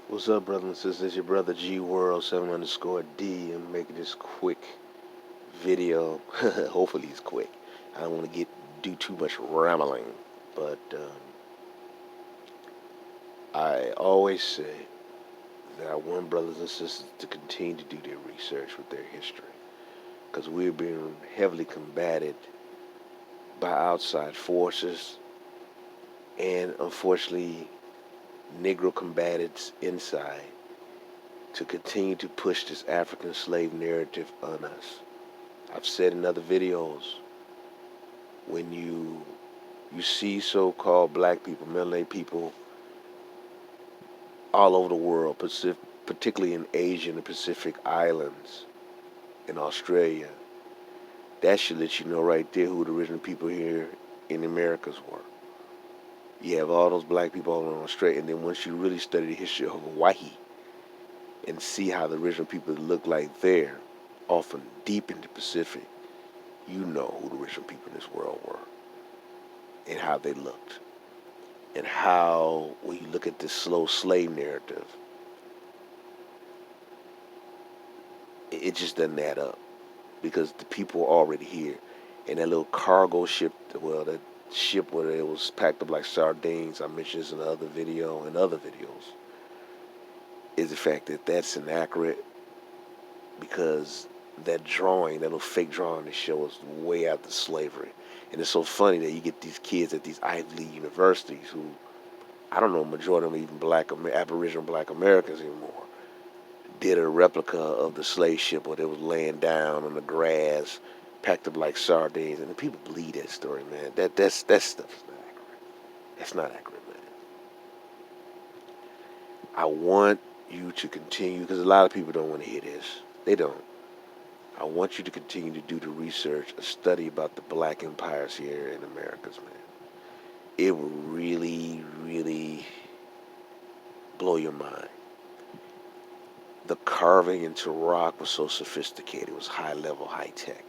What's up, brothers and sisters? It's your brother G World 7 underscore D. I'm making this quick video. Hopefully it's quick. I don't want to get do too much rambling, but I always say that I want brothers and sisters to continue to do their research with their history, because we're being heavily combated by outside forces, and unfortunately, Negro combatants inside to continue to push this African slave narrative on us. I've said in other videos, when you see so-called black people, Malay people all over the world, particularly in Asia and the Pacific Islands, in Australia, that should let you know right there who the original people here in the Americas were. You have all those black people all in Australia, and then once you really study the history of Hawaii and see how the original people look like there, often deep in the Pacific, you know who the original people in this world were and how they looked. And how, when you look at this slow slave narrative, it just doesn't add up because the people are already here. And that little cargo ship, well, that ship where it was packed up like sardines, I mentioned this in the other video and other videos, is the fact that that's inaccurate because that drawing, that little fake drawing that shows way after slavery. And it's so funny that you get these kids at these Ivy League universities who, I don't know, majority of them even black, Aboriginal black Americans anymore, did a replica of the slave ship where they was laying down on the grass, packed up like sardines, and the people believe that story, man. That stuff is not accurate. That's not accurate, man. I want you to continue because a lot of people don't want to hear this. They don't. I want you to continue to do the research, a study about the black empires here in Americas, man. It will really, really blow your mind. The carving into rock was so sophisticated. It was high level, high tech.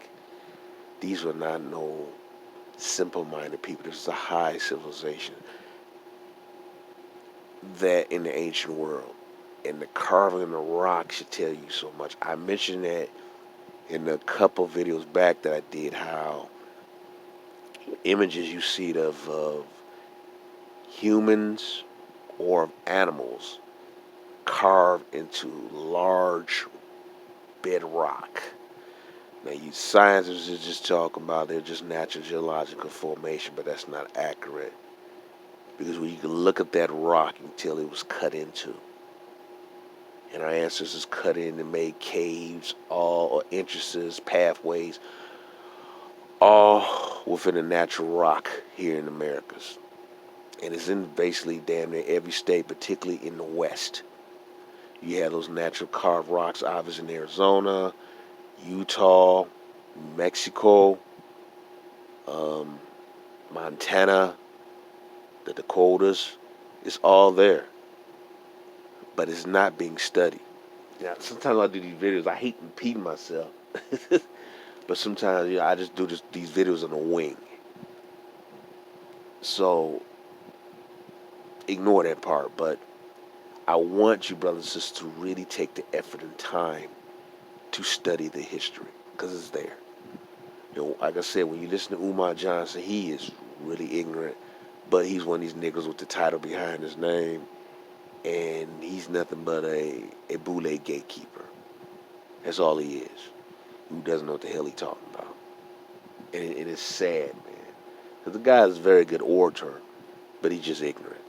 These were not no simple minded people. This was a high civilization that in the ancient world. And the carving in the rock should tell you so much. I mentioned that in a couple videos back that I did, how images you see of humans or of animals carved into large bedrock. Now, you scientists are just talking about they're just natural geological formation, but that's not accurate. Because when you can look at that rock, you can tell it was cut into. And our ancestors cut in and made caves, all or entrances, pathways, all within a natural rock here in the Americas. And it's in basically damn near every state, particularly in the West. You have those natural carved rocks, obviously in Arizona, Utah, Mexico, um, Montana, the Dakotas. It's all there, but it's not being studied. Now, sometimes I do these videos. I hate repeating myself, but sometimes I just do these videos on a wing. So ignore that part. But I want you, brothers and sisters, to really take the effort and time to study the history because it's there. Like I said, when you listen to Umar Johnson, he is really ignorant, but he's one of these niggas with the title behind his name, and he's nothing but a Boule gatekeeper. That's all he is. Who doesn't know what the hell he's talking about? And it is sad, man. Because the guy is a very good orator, but he's just ignorant.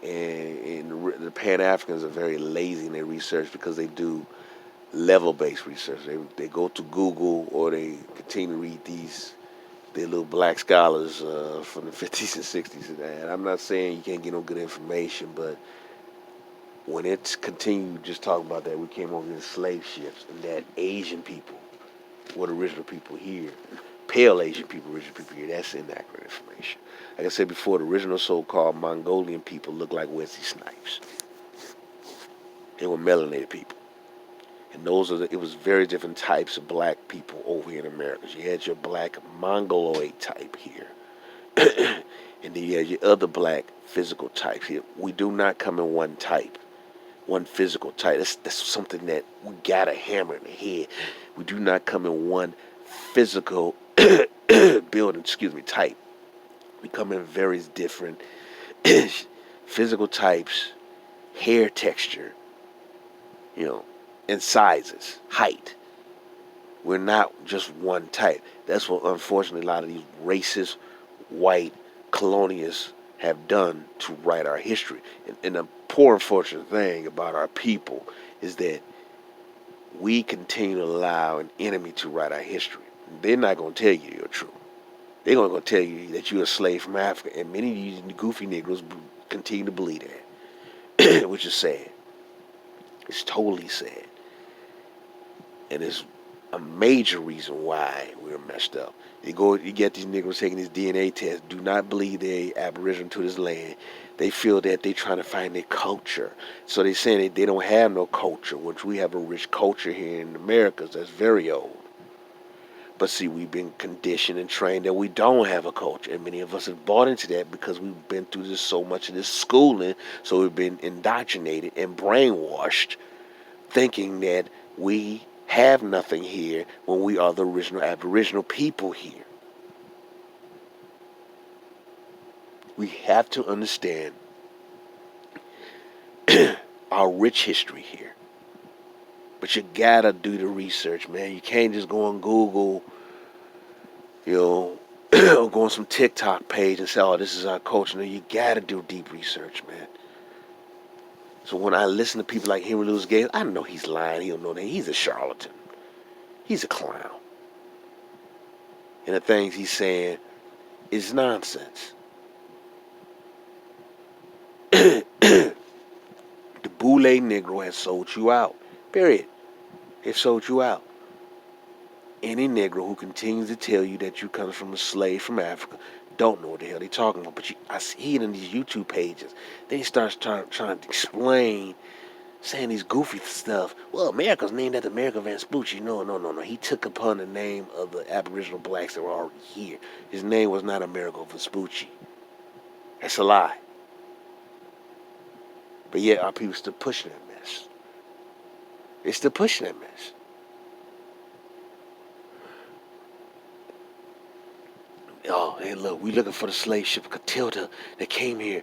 And the Pan Africans are very lazy in their research because they do level-based research. They go to Google or they continue to read their little black scholars from the 50s and 60s. And I'm not saying you can't get no good information, but when it's continued just talking about that, we came over in slave ships and that Asian people were the original people here. Pale Asian people, original people here. That's inaccurate information. Like I said before, the original so-called Mongolian people looked like Wesley Snipes. They were melanated people. And it was very different types of black people over here in America. You had your black Mongoloid type here. And then you have your other black physical types here. We do not come in one type, one physical type. That's something that we gotta hammer in the head. We do not come in one physical building, type. We come in various different physical types, hair texture, you know, and sizes, height. We're not just one type. That's what, unfortunately, a lot of these racist, white, colonialists have done to write our history. And the poor, unfortunate thing about our people is that we continue to allow an enemy to write our history. They're not going to tell you your truth. They're going to tell you that you're a slave from Africa. And many of you goofy Negroes continue to believe that, which is sad. It's totally sad. And it's a major reason why we're messed up. You get these Negroes taking this DNA test, do not believe they're Aboriginal to this land. They feel that they're trying to find their culture. So they're saying they don't have no culture, which we have a rich culture here in the Americas that's very old. But see, we've been conditioned and trained that we don't have a culture. And many of us have bought into that because we've been through this so much of this schooling. So we've been indoctrinated and brainwashed, thinking that we have nothing here when we are the original Aboriginal people here. We have to understand our rich history here. But you gotta do the research, man. You can't just go on Google, or go on some TikTok page and say, oh, this is our culture. No, you gotta do deep research, man. So when I listen to people like Henry Louis Gates, I know he's lying. He don't know that. He's a charlatan. He's a clown. And the things he's saying is nonsense. The Boule Negro has sold you out. Period. They've sold you out. Any Negro who continues to tell you that you come from a slave from Africa don't know what the hell they're talking about. But I see it in these YouTube pages. They start trying to explain, saying these goofy stuff. Well, America's named after America Vespucci. No. He took upon the name of the Aboriginal blacks that were already here. His name was not Amerigo Vespucci. That's a lie. But yet our people still pushing that mess. They're still pushing that mess. Oh, hey, look, we looking for the slave ship Catilda that came here.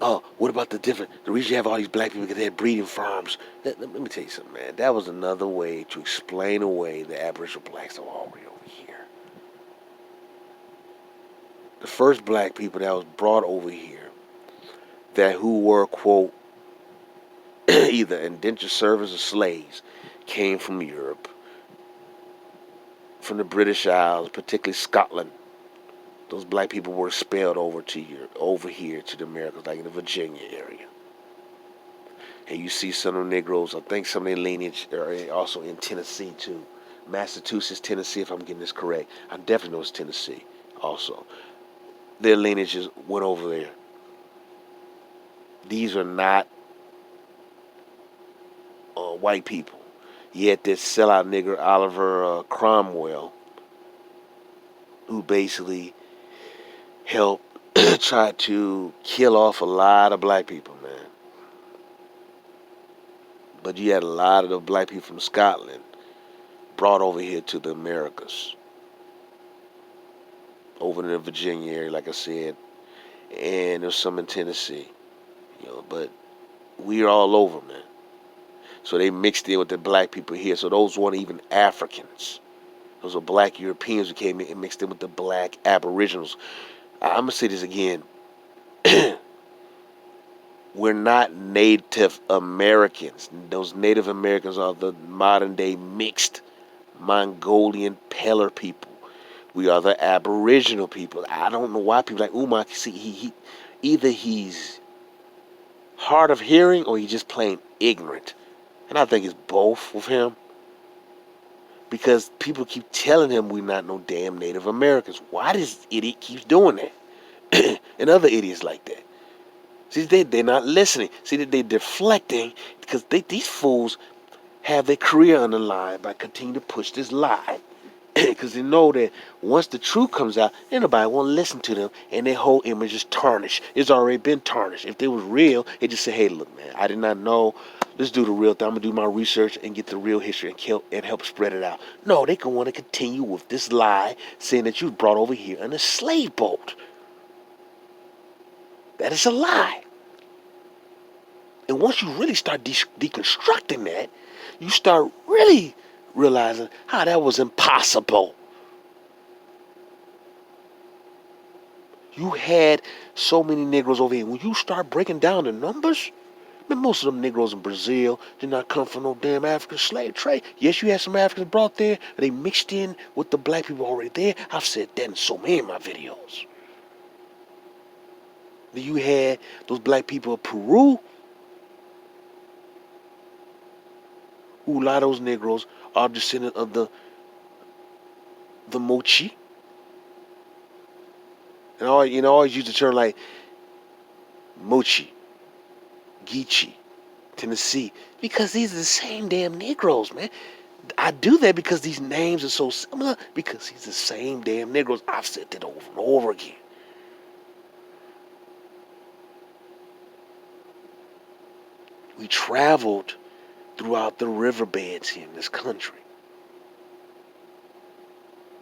Oh, what about the reason you have all these black people because they had breeding farms? Let me tell you something, man. That was another way to explain away the Aboriginal blacks that were already over here. The first black people that was brought over here, who were, quote, either indentured servants or slaves, came from Europe, from the British Isles, particularly Scotland. Those black people were expelled over here to the Americas, like in the Virginia area. And you see some of the Negroes, I think some of their lineage are also in Tennessee too. Massachusetts, Tennessee, if I'm getting this correct. I definitely know it's Tennessee also. Their lineages went over there. These are not white people. Yet this sellout nigger, Oliver Cromwell, who basically helped try to kill off a lot of black people, man. But you had a lot of the black people from Scotland brought over here to the Americas. Over in the Virginia area, like I said. And there's some in Tennessee. But we're all over, man. So they mixed in with the black people here. So those weren't even Africans. Those were black Europeans who came in and mixed in with the black Aboriginals. I'm going to say this again. We're not Native Americans. Those Native Americans are the modern day mixed Mongolian Peller people. We are the Aboriginal people. I don't know why people like Umar, see, either he's hard of hearing or he's just plain ignorant. And I think it's both with him. Because people keep telling him we're not no damn Native Americans. Why this idiot keeps doing that? And other idiots like that. See, they're not listening. See, they're deflecting because these fools have their career on the line by continuing to push this lie. Because they know that once the truth comes out, ain't nobody want to listen to them, and their whole image is tarnished. It's already been tarnished. If they was real, they just say, "Hey, look, man, I did not know. Let's do the real thing. I'm gonna do my research and get the real history and help spread it out." No, they can want to continue with this lie, saying that you brought over here in a slave boat. That is a lie. And once you really start deconstructing that, you start really realizing how that was impossible. You had so many Negroes over here. When you start breaking down the numbers, man, most of them Negroes in Brazil did not come from no damn African slave trade. Yes, you had some Africans brought there, but they mixed in with the black people already there. I've said that in so many of my videos. Then you had those black people of Peru, who a lot of those Negroes are descendants of the Mochi. And I always use the term like Mochi, Geechee, Tennessee, because these are the same damn Negroes, man. I do that because these names are so similar, because he's the same damn Negroes. I've said that over and over again. We traveled throughout the riverbeds here in this country.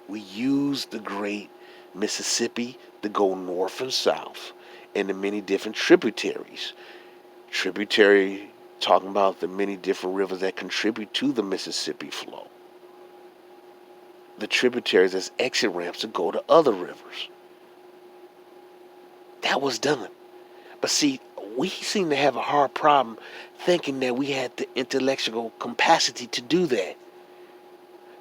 We used the great Mississippi to go north and south, and the many different tributaries. Tributary, talking about the many different rivers that contribute to the Mississippi flow. The tributaries as exit ramps to go to other rivers. That was done. But see, we seem to have a hard problem thinking that we had the intellectual capacity to do that.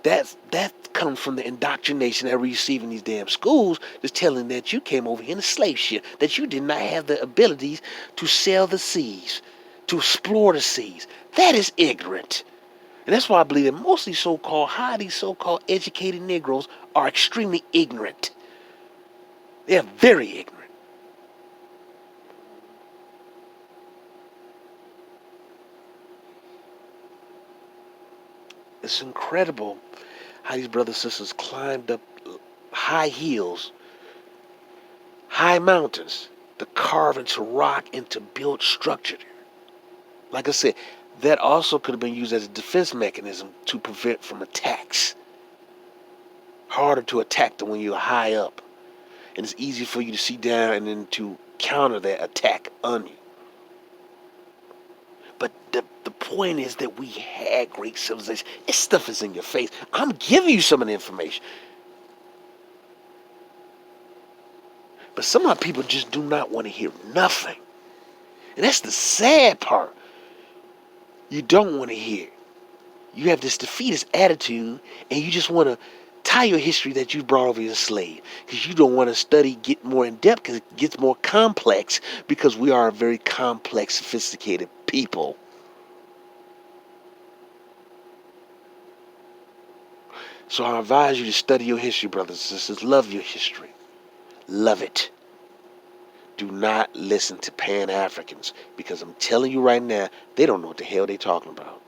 That comes from the indoctrination that we receive in these damn schools, just telling that you came over here in a slave ship, that you did not have the abilities to sail the seas, to explore the seas. That is ignorant. And that's why I believe that most of these highly so-called educated Negroes are extremely ignorant. They are very ignorant. It's incredible how these brothers and sisters climbed up high hills, high mountains, to carve into rock and to build structure. Like I said, that also could have been used as a defense mechanism to prevent from attacks. Harder to attack than when you're high up. And it's easy for you to see down and then to counter that attack on you. But the point is that we had great civilization. This stuff is in your face. I'm giving you some of the information. But some of our people just do not want to hear nothing. And that's the sad part. You don't want to hear. You have this defeatist attitude, and you just want to tie your history that you brought over as a slave, because you don't want to study, get more in depth, because it gets more complex, because we are a very complex, sophisticated people. So I advise you to study your history, brothers and sisters. Love your history. Love it. Do not listen to Pan-Africans, because I'm telling you right now, they don't know what the hell they're talking about.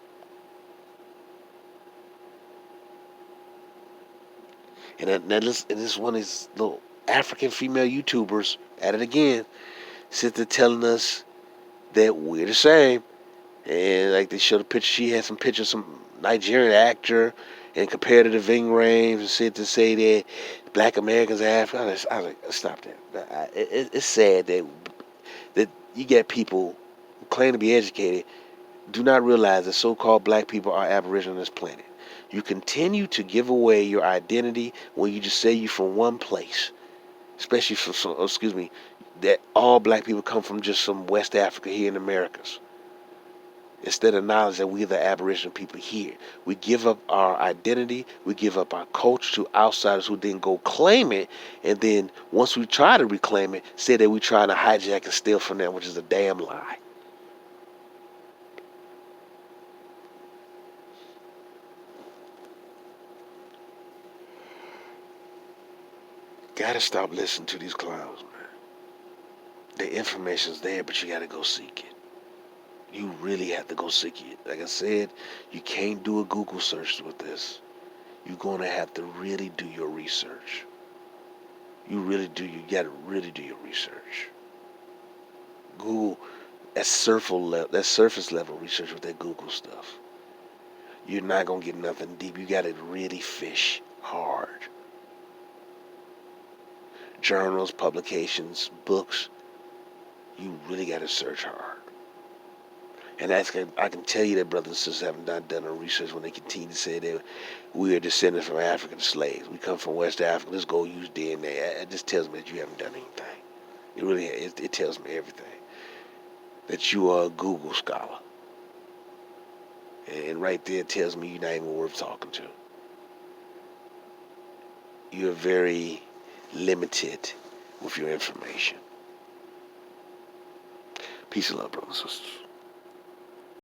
And this one is little African female YouTubers at it again, sit there telling us that we're the same. And like they showed a picture, she had some pictures of some Nigerian actor and compared it to Ving Rhames and said to say that black Americans are African. I was like, stop that. It's sad that you get people who claim to be educated do not realize that so-called black people are aboriginal on this planet. You continue to give away your identity when you just say you're from one place, especially from that all black people come from just some West Africa here in the Americas. Instead of knowledge that we're the Aboriginal people here, we give up our identity, we give up our culture to outsiders who then go claim it, and then once we try to reclaim it, say that we're trying to hijack and steal from them, which is a damn lie. Gotta stop listening to these clowns, man. The information's there, but you gotta go seek it. You really have to go seek it. Like I said, you can't do a Google search with this. you're going to have to really do your research. You got to really do your research. Google, that surface level research with that Google stuff. You're not going to get nothing deep. You got to really fish hard. Journals, publications, books, you really got to search hard. And I can tell you that brothers and sisters have not done no research when they continue to say that we are descended from African slaves. We come from West Africa. Let's go use DNA. It just tells me that you haven't done anything. It tells me everything. That you are a Google scholar. And right there it tells me you're not even worth talking to. You're very limited with your information. Peace and love, brothers and sisters.